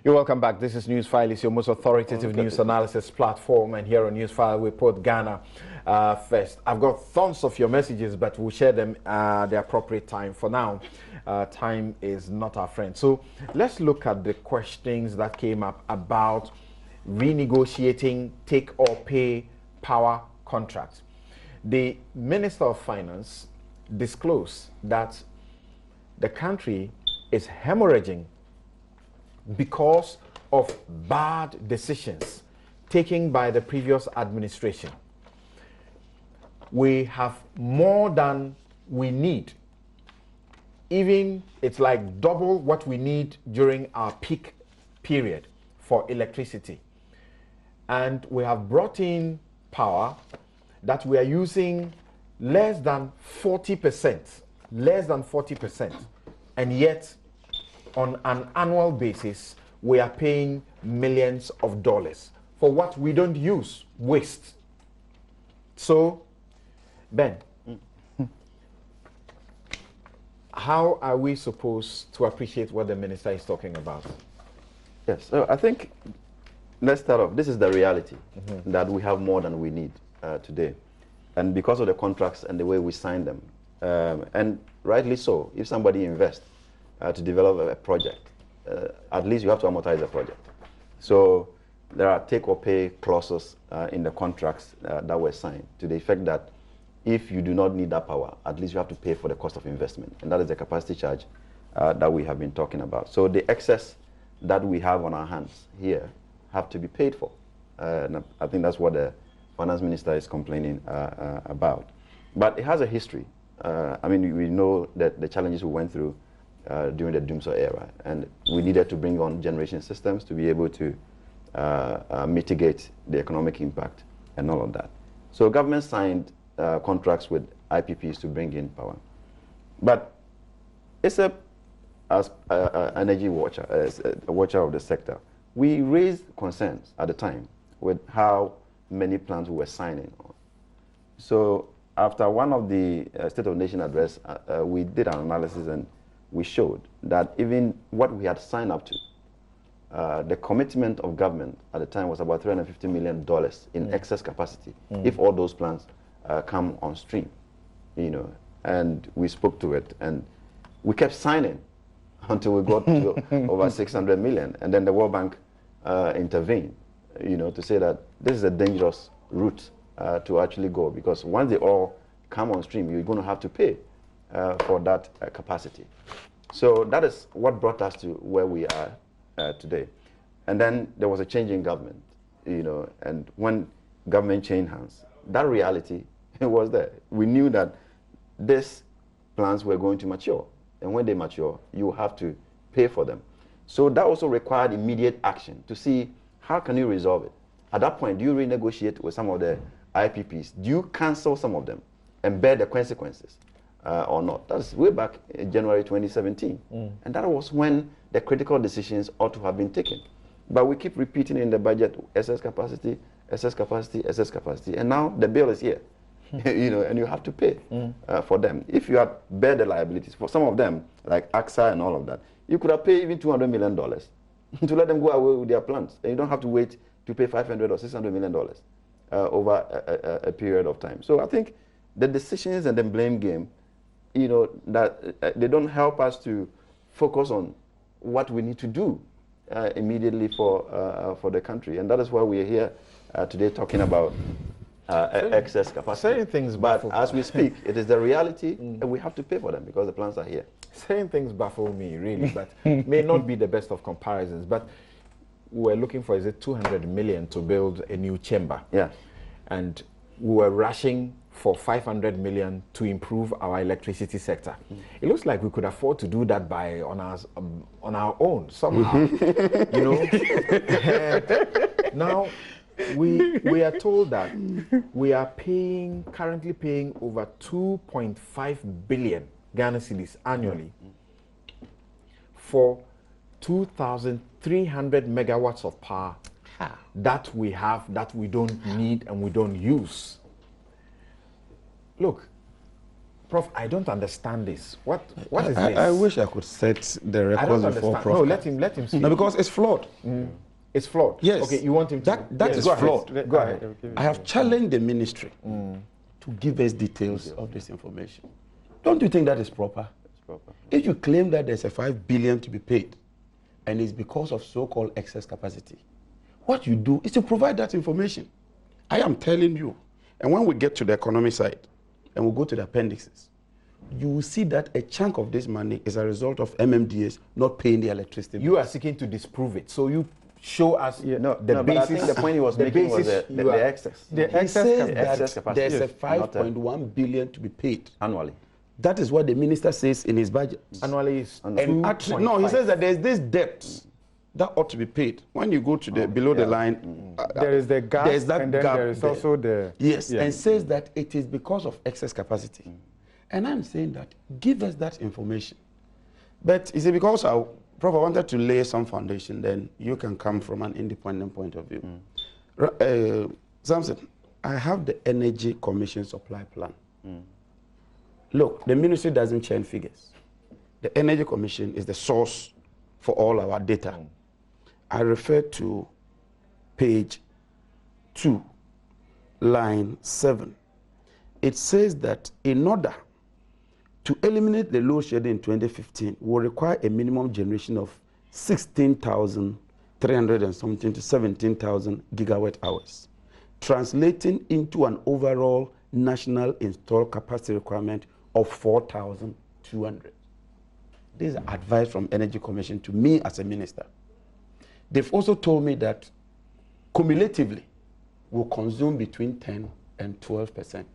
You're welcome back. This is Newsfile. It's your most authoritative news analysis platform. And here on Newsfile, we put Ghana first. I've got tons of your messages, but we'll share them at the appropriate time. For now, time is not our friend. So let's look at the questions that came up about renegotiating take-or-pay power contracts. The Minister of Finance disclosed that the country is hemorrhaging because of bad decisions taken by the previous administration. We have more than we need. Even it's like double what we need during our peak period for electricity. And we have brought in power that we are using less than 40%, and yet on an annual basis, we are paying millions of dollars for what we don't use, waste. So, Ben, how are we supposed to appreciate what the minister is talking about? Yes, so I think, let's start off. This is the reality, that we have more than we need today. And because of the contracts and the way we sign them, and rightly so, if somebody invests to develop a project, at least you have to amortize the project. So there are take-or-pay clauses in the contracts that were signed to the effect that if you do not need that power, at least you have to pay for the cost of investment. And that is the capacity charge that we have been talking about. So the excess that we have on our hands here have to be paid for. And I think that's what the finance minister is complaining about. But it has a history. I mean, we know that the challenges we went through during the Doomsday era, and we needed to bring on generation systems to be able to mitigate the economic impact and all of that. So government signed contracts with IPPs to bring in power. But as energy watcher, as a watcher of the sector, we raised concerns at the time with how many plants we were signing on. So after one of the State of the Nation address, we did an analysis and we showed that even what we had signed up to, the commitment of government at the time was about $350 million in excess capacity if all those plants come on stream, you know. And we spoke to it, and we kept signing until we got to over 600 million, and then the World Bank intervened, you know, to say that this is a dangerous route to actually go, because once they all come on stream, you're going to have to pay for that capacity. So that is what brought us to where we are today. And then there was a change in government, you know, and when government changed hands, that reality was there. We knew that these plans were going to mature, and when they mature, you have to pay for them. So that also required immediate action to see how can you resolve it. At that point, do you renegotiate with some of the IPPs? Do you cancel some of them and bear the consequences or not? That's way back in January 2017. And that was when the critical decisions ought to have been taken. But we keep repeating in the budget, excess capacity, excess capacity, excess capacity. And now the bill is here, you know, and you have to pay for them. If you had bear the liabilities, for some of them, like AXA and all of that, you could have paid even $200 million to let them go away with their plans. And you don't have to wait to pay $500 or $600 million over a period of time. So I think the decisions and the blame game, you know, that they don't help us to focus on what we need to do immediately for the country. And that is why we are here today talking about excess capacity. Saying things but baffle. as we speak, it is the reality, and we have to pay for them because the plans are here. Saying things baffle me, really, but may not be the best of comparisons. But we're looking for, is it 200 million to build a new chamber? Yeah. And we were rushing for 500 million to improve our electricity sector. It looks like we could afford to do that on our own somehow, you know. Now we are told that we are currently paying over 2.5 billion Ghana cedis annually for 2,300 megawatts of power that we have, that we don't need and we don't use. Look, Prof, I don't understand this. What is this? I wish I could set the records before Prof. No, let him speak. No, because it's flawed. It's flawed. Yes. Okay, you want him to... That yes, is go flawed. Ahead. Go ahead. I have challenged the ministry to give us details of this information. Don't you think that is proper? It's proper. If you claim that there's a 5 billion to be paid, and it's because of so-called excess capacity, what you do is to provide that information. I am telling you. And when we get to the economy side, and we go to the appendixes, you will see that a chunk of this money is a result of MMDAs not paying the electricity. You are seeking to disprove it. So you show us the basis. But I think the point he was making was the excess. He says excess that capacity. there's a 5.1 billion to be paid Annually. That is what the minister says in his budget. Annually is And actually, no, he says that there's this debt that ought to be paid. When you go to the below the line, there is the gap, there's that and then gap there is there. also the... Yes, and says that it is because of excess capacity. And I'm saying that, give us that information. But you see, because Prof, I wanted to lay some foundation, then you can come from an independent point of view. Samson, I have the Energy Commission supply plan. Look, the ministry doesn't change figures. The Energy Commission is the source for all our data. I refer to page 2, line 7. It says that in order to eliminate the load shedding in 2015, will require a minimum generation of 16,300 and something to 17,000 gigawatt hours, translating into an overall national installed capacity requirement of 4,200. This is advice from Energy Commission to me as a minister. They've also told me that cumulatively will consume between 10 and 12%.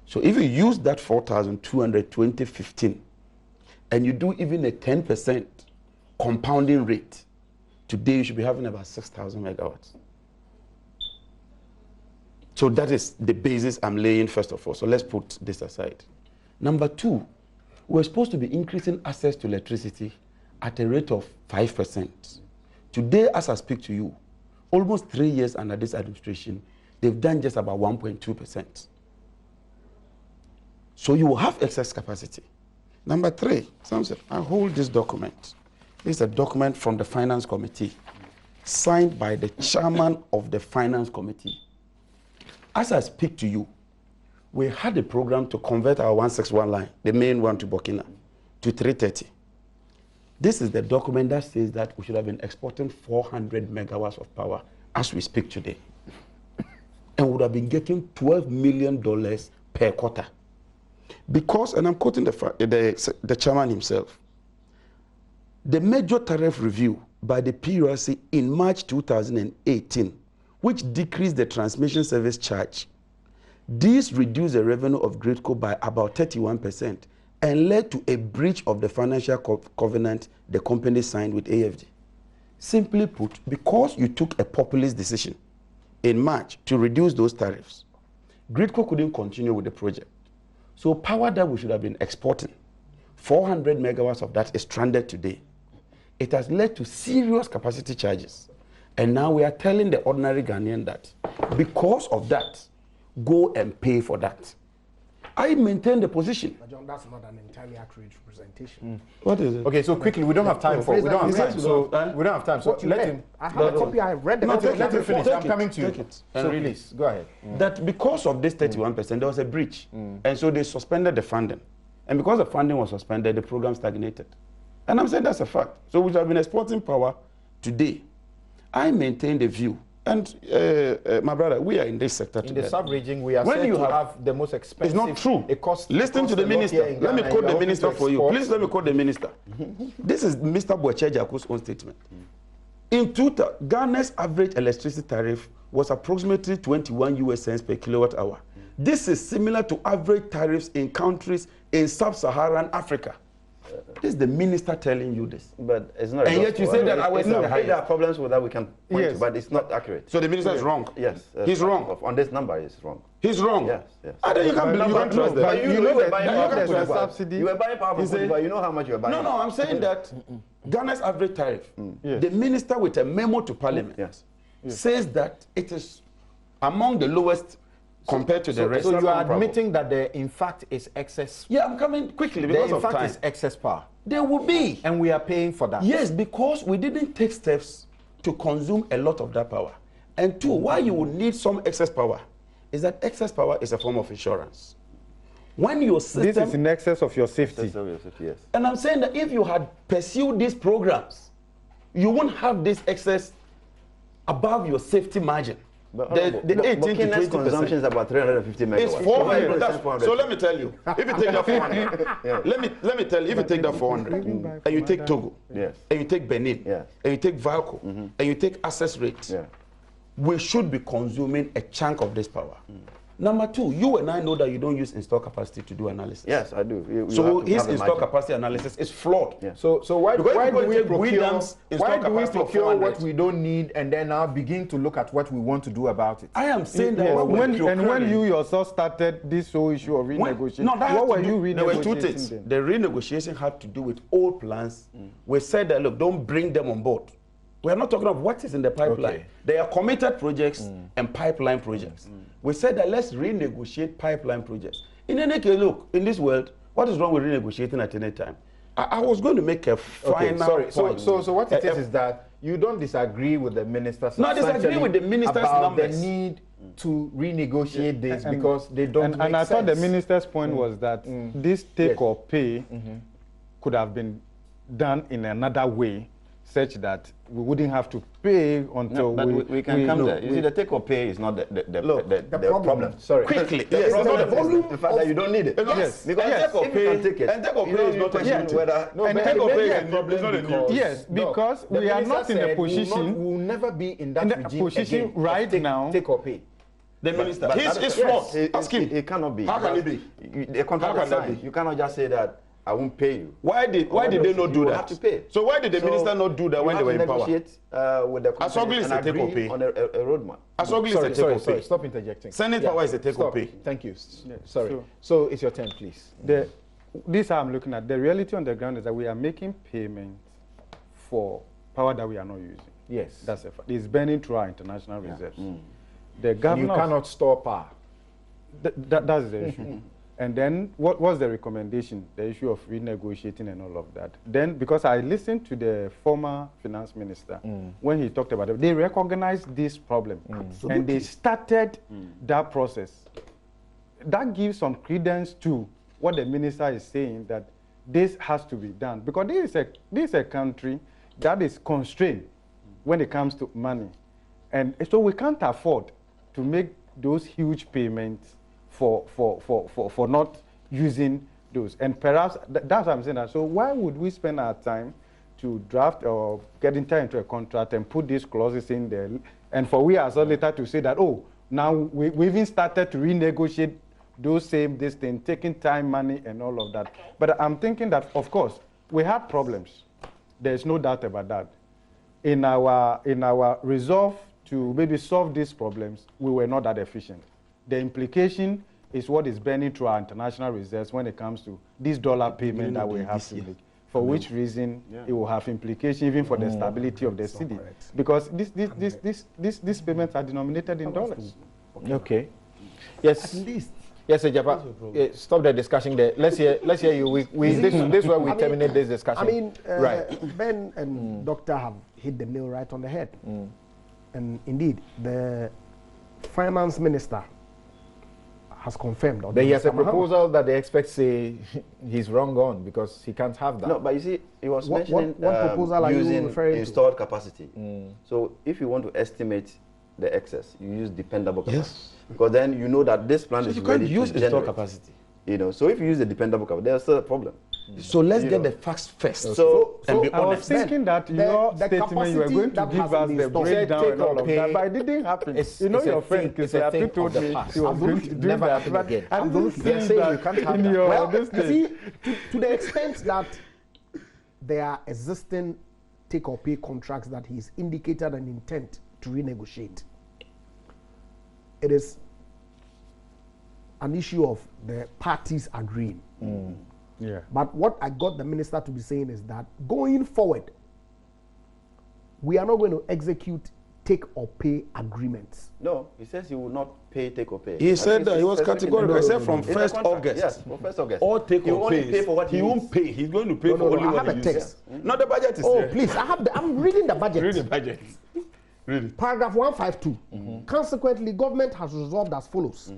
So if you use that 4,200 2015 and you do even a 10% compounding rate, today you should be having about 6,000 megawatts. So that is the basis I'm laying first of all. So let's put this aside. Number 2, we're supposed to be increasing access to electricity at a rate of 5%. Today, as I speak to you, almost 3 years under this administration, they've done just about 1.2%. So you will have excess capacity. Number 3, Samson, I hold this document. This is a document from the Finance Committee, signed by the chairman of the Finance Committee. As I speak to you, we had a program to convert our 161 line, the main one to Burkina, to 330. This is the document that says that we should have been exporting 400 megawatts of power as we speak today. And would have been getting $12 million per quarter. Because, and I'm quoting the chairman himself, the major tariff review by the PURC in March 2018, which decreased the transmission service charge, this reduced the revenue of Gridco by about 31% and led to a breach of the financial covenant the company signed with AFG. Simply put, because you took a populist decision in March to reduce those tariffs, Gridco couldn't continue with the project. So power that we should have been exporting, 400 megawatts of that is stranded today. It has led to serious capacity charges. And now we are telling the ordinary Ghanaian that because of that, go and pay for that. I maintain the position. But John, that's not an entirely accurate representation. What is it? Okay, so quickly, we don't have time for. We don't have time. So we don't have time. So What you let read. him. I have a copy. I read the copy. Let him finish. I'm coming to you. Take it. So please go ahead. That because of this 31%, there was a breach. And so they suspended the funding. And because the funding was suspended, the program stagnated. And I'm saying that's a fact. So we have been exporting power today. I maintain the view. And my brother, we are in this sector today. In the sub-region, we are When said you to have the most expensive. It's not true. It costs. Listen to the minister. Let me quote the minister for you. Please let me quote the minister. This is Mr. Boachejaku's own statement. In 2000, Ghana's average electricity tariff was approximately 21 US cents per kilowatt hour. This is similar to average tariffs in countries in sub-Saharan Africa. This is the minister telling you this. But it's not. And yet you say that our there are problems with that we can point to, but it's not accurate. So the minister is wrong. Yes. He's wrong. On this number, he's wrong. He's wrong. Yes, yes. And then you can't believe, you can't trust But them. you know that buying power there's for a Cote d'Ivoire. subsidy. You were buying power for He Cote said- d'Ivoire. You know how much you were buying. No, I'm saying that Ghana's average tariff, Yes. the minister with a memo to parliament Yes. says that it is among the lowest compared to the rest. So you are admitting that there, in fact, is excess. Yeah, I'm coming quickly There, because in of fact, time. is excess power, There will be. and we are paying for that. Yes, because we didn't take steps to consume a lot of that power. And two, why you would need some excess power is that excess power is a form of insurance. When your system... This is in excess of your safety. Yes. And I'm saying that if you had pursued these programs, you won't have this excess above your safety margin. But, The 18 to 20% consumption is about 350 megawatts. It's 400. So let me tell you, if you take that 400, let me tell you, if you take that 400 and you take Togo, Yes. and you take Benin, Yes. and you take Valco, and you take access rates, Yeah. we should be consuming a chunk of this power. Number two, you and I know that you don't use install capacity to do analysis. Yes, I do. You So have to his have a install margin. capacity analysis is flawed. Yeah. So why Because do people we take procure? Williams install Why do we capacity of procure 400? what we don't need and then now begin to look at what we want to do about it? I am saying that Yes, what we're when procuring- you yourself started this whole issue of renegotiation, No, that what had to were you do, there were two renegotiating things. then? The renegotiation had to do with old plans. We said that, look, don't bring them on board. We are not talking of what is in the pipeline. Okay. They are committed projects and pipeline projects. We said that let's renegotiate pipeline projects. In any case, look, in this world, what is wrong with renegotiating at any time? I was going to make a final sorry. point. So what it is that you don't disagree with the minister. No, I disagree with the minister's about numbers. the need to renegotiate this because they don't And make I thought the sense. minister's point was that this take Yes. or pay could have been done in another way, such that we wouldn't have to pay until No, but we can come there. You see, the take or pay is not the problem. Sorry. Quickly. The Yes, problem it's not is the fact that you don't need it. Yes. Because Yes. if you can take it, And take or you pay don't is need not to a question new whether... No, And but take it or may pay be is a a problem it's not a new- because Yes, no, because the we are minister not in a said position- we will never be in that in a regime position again of right now. Take or pay. The minister. But He's that- flawed. yes, Ask him. It cannot be. How can it be? The contract How is can that signed. be? You cannot just say that I won't pay you. Why did they not do You that? have to pay. So why did the minister not do that when they were in power? Negotiate with the Asogli company is and a take or agree pay. on a roadmap. Asogli is a take or pay. Stop interjecting. Senate power is a take or Stop. pay. Thank you. Yeah, Sorry. So it's your turn, please. This I'm looking at. The reality on the ground is that we are making payments for power that we are not using. Yes. That's a fact. It's burning through our international reserves. The And you governor of- cannot store power. that's the issue. And then what's the recommendation? The issue of renegotiating and all of that. Then, because I listened to the former finance minister when he talked about it, they recognized this problem and they started that process. That gives some credence to what the minister is saying, that this has to be done, because this is a country that is constrained when it comes to money, and so we can't afford to make those huge payments for not using those. And perhaps that's what I'm saying. That. So why would we spend our time to draft or get into a contract and put these clauses in there, and for we as later to say that, oh, now we even started to renegotiate those this thing, taking time, money, and all of that. But I'm thinking that, of course, we had problems. There's no doubt about that. In our resolve to maybe solve these problems, we were not that efficient. The implication is what is burning through our international reserves when it comes to this dollar payment that we have to make. For which reason it will have implication even for the stability of the city, because these payments are denominated in dollars. Okay. Yes. At least. Yes, Japa. Stop the discussion there. Let's hear you. This is where we terminate this discussion. I mean, right. Ben and Doctor have hit the nail right on the head. And indeed, the finance minister has confirmed. But he has a proposal that the experts say he's wrong on, because he can't have that. No, but you see, he was What mentioning proposal are you using referring to? installed capacity. So if you want to estimate the excess, you use dependable capacity. Yes. Because then you know that this plant is You ready can't use to install generate. capacity. You know, so if you use the dependable capacity, there's still a problem. So let's You get know. the facts first. So and be I was honest. thinking that your statement you were going to give us the breakdown and all of that, but it didn't happen. It's You know, a your thing- friend it's a Kisayatu thing told of the me past. she was going to do Never that, happen but again. I didn't They're see saying that you can't have in that. your Well, this you thing. see, to the extent that there are existing take-or-pay contracts that he's indicated an intent to renegotiate, it is an issue of the parties agreeing. Yeah. But what I got the minister to be saying is that going forward, we are not going to execute take or pay agreements. No, he says he will not pay take or pay. He said that he was categorical. He said from It's a 1st contract. August. Yes, from 1st August. All take he or will only pays. pay for what he needs. won't pay. He's going to pay No, for no, only I what have he a uses. text. No, the budget is Oh, there. please, I'm reading the budget. Read the budget. Read it. Paragraph 152. Consequently, government has resolved as follows.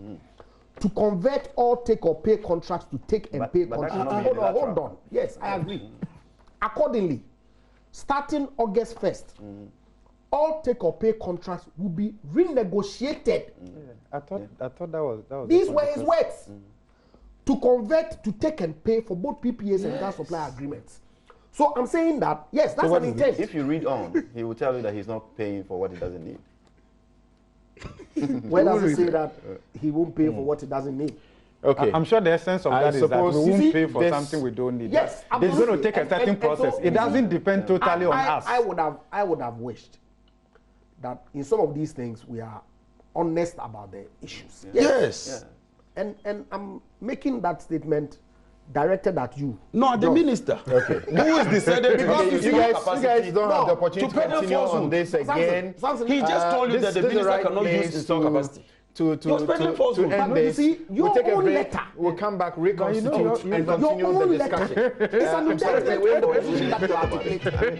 To convert all take or pay contracts to take and pay but that contracts. cannot be Hold unilateral. on. Yes, I agree. Accordingly, starting August 1st, all take or pay contracts will be renegotiated. I thought that was These were his words. To convert to take and pay for both PPAs and gas supply agreements. So I'm saying that, yes, that's an intent. If you read on, he will tell you that he's not paying for what he doesn't need. Where does it say that he won't pay for what he doesn't need? Okay. I'm sure the essence of I that is that suppose- we You won't see, pay for this- something we don't need. Yes, It's going to absolutely. take a certain And so, process. you It doesn't see, depend totally on us. I would have wished that in some of these things we are honest about the issues. Yes. Yeah. And I'm making that statement directed at you. No, the John. minister. Okay. Who is decided Because to you use guys capacity? don't have the No, opportunity to to pay the continue falsehood. on this again. Samson, He just told you that the this is minister right cannot use place his own capacity. To end But you this. see, your We'll take a own break. letter. We'll come back, you reconstitute, know, and your continue own the letter discussion. is an I'm sorry. indictment of the position that you articulate.